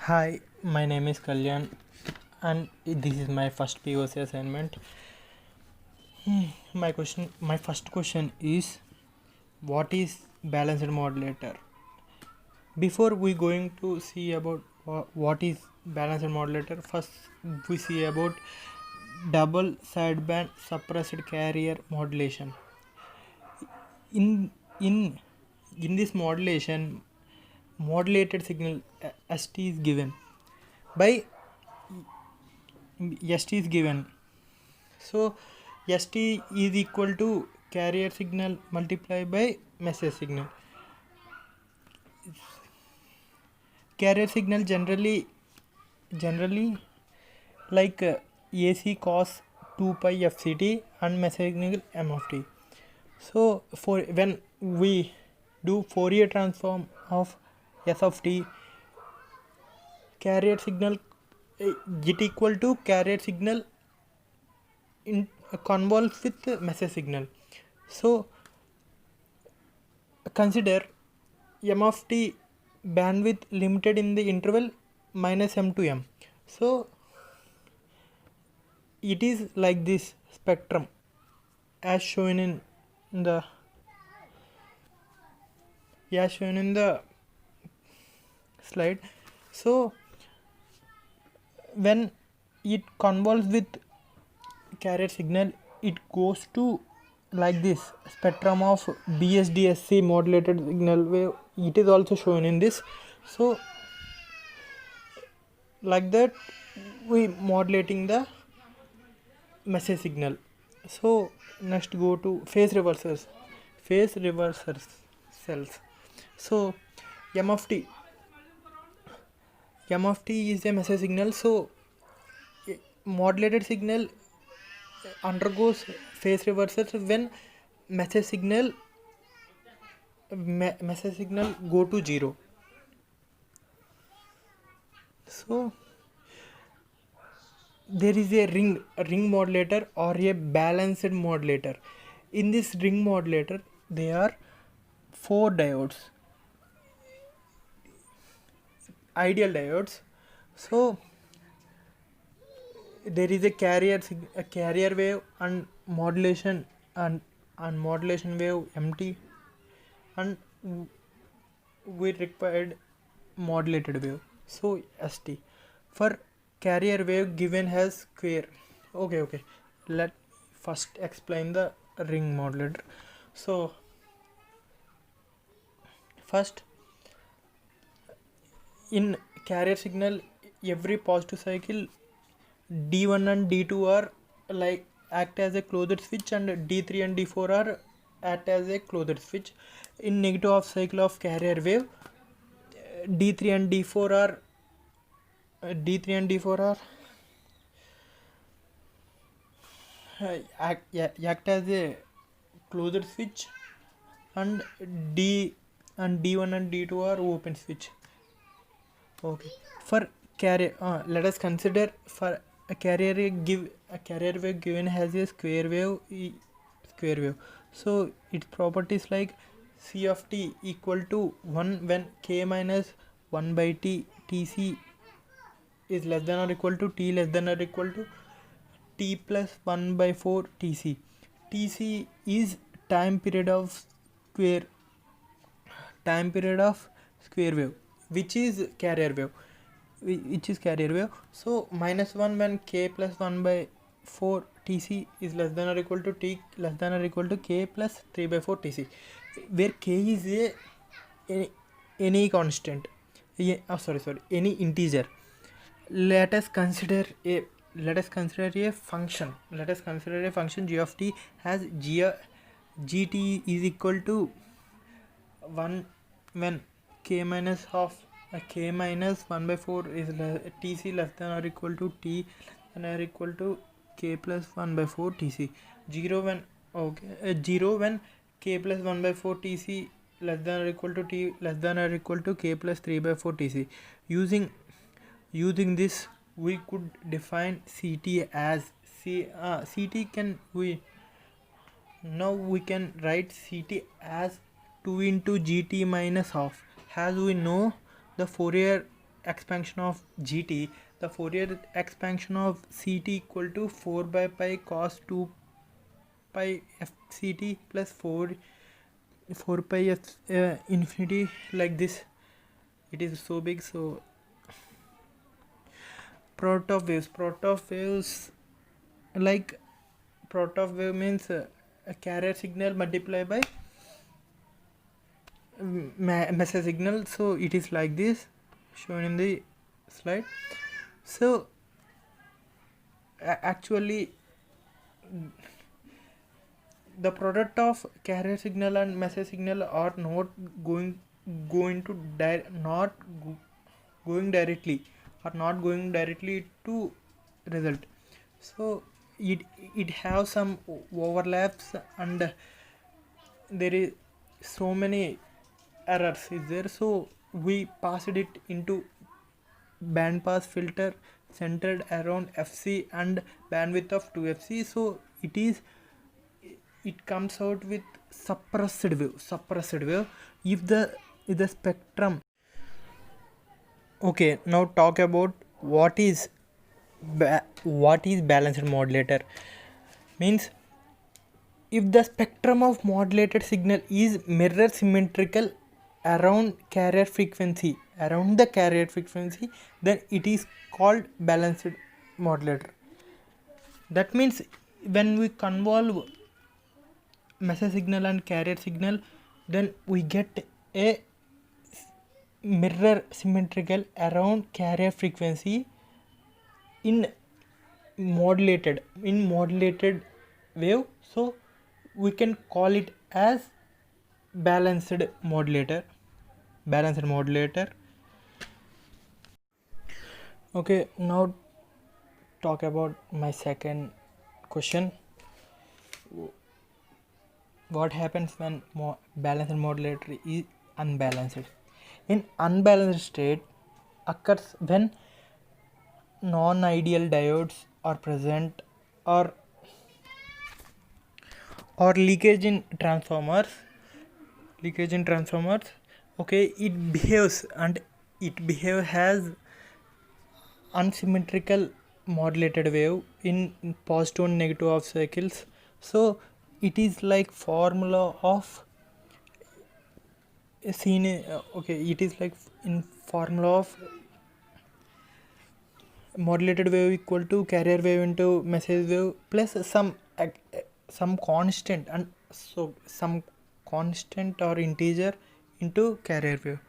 Hi, my name is Kalyan, and this is my first POC assignment. My first question is, what is balanced modulator? Before we going to see about what is balanced modulator, first we see about double sideband suppressed carrier modulation. In in in this modulation, modulated signal ST is given by ST is given. So ST is equal to carrier signal multiplied by message signal. Carrier signal generally like AC cos 2 pi FCT and message signal M of t. So for when we do Fourier transform of S of t, carrier signal it equal to carrier signal in convolves with message signal. So consider m of t bandwidth limited in the interval minus m to m. So it is like this spectrum as shown in the slide. So when it convolves with carrier signal, it goes to like this spectrum of BSDSC modulated signal wave. It is also shown in this. So like that we modulating the message signal. So next go to phase reversers cells. So m of t is a message signal. So modulated signal undergoes phase reversals when message signal go to 0. So there is a ring modulator or a balanced modulator. In this ring modulator there are 4 diodes, ideal diodes. So there is a carrier wave and modulation wave MT, and we required modulated wave, so ST. For carrier wave given as square. Okay, let first explain the ring modulator. So first, in carrier signal, every positive cycle D1 and D2 are like act as a closed switch, and D3 and D4 are act as a closed switch. In negative half cycle of carrier wave, D3 and D4 are act as a closed switch, and D1 and D2 are open switch. Okay. For carrier, let us consider for a carrier wave given as a square wave. So its properties like C of t equal to 1 when k minus 1 by t tc is less than or equal to t less than or equal to t plus 1 by 4 tc. Tc is time period of square wave, which is carrier wave. So minus 1 when k plus 1 by 4 tc is less than or equal to t less than or equal to k plus 3 by 4 tc, where k is any constant, any integer. Let us consider a function. G of t has gt is equal to 1 when k minus 1 by 4 is tc less than or equal to t less than or equal to k plus 1 by 4 tc. 0 when k plus 1 by 4 tc less than or equal to t less than or equal to k plus 3 by 4 tc. Using this, we could define CT as CT we can write CT as 2 into GT minus half, as we know the Fourier expansion of gt, the Fourier expansion of ct equal to 4 by pi cos 2 pi fct plus 4 pi infinity, like this. It is so big. So product of waves, like product of wave means a carrier signal multiplied by message signal. So it is like this, shown in the slide. So actually the product of carrier signal and message signal are not going directly to result. So it have some overlaps, and there is so many errors is there. So we passed it into band pass filter centered around fc and bandwidth of 2fc. So it comes out with suppressed wave if the spectrum. Okay, now talk about what is balanced modulator. Means if the spectrum of modulated signal is mirror symmetrical around the carrier frequency, then it is called balanced modulator. That means when we convolve message signal and carrier signal, then we get a mirror symmetrical around carrier frequency in modulated wave. So we can call it as balanced modulator. Okay, now talk about my second question. What happens when balanced modulator is unbalanced? In unbalanced state occurs when non-ideal diodes are present, or leakage in transformers. Okay, it behaves as unsymmetrical modulated wave in positive and negative half cycles. So it is like formula of it is like in formula of modulated wave equal to carrier wave into message wave plus some constant, and so some constant or integer into carrier wave.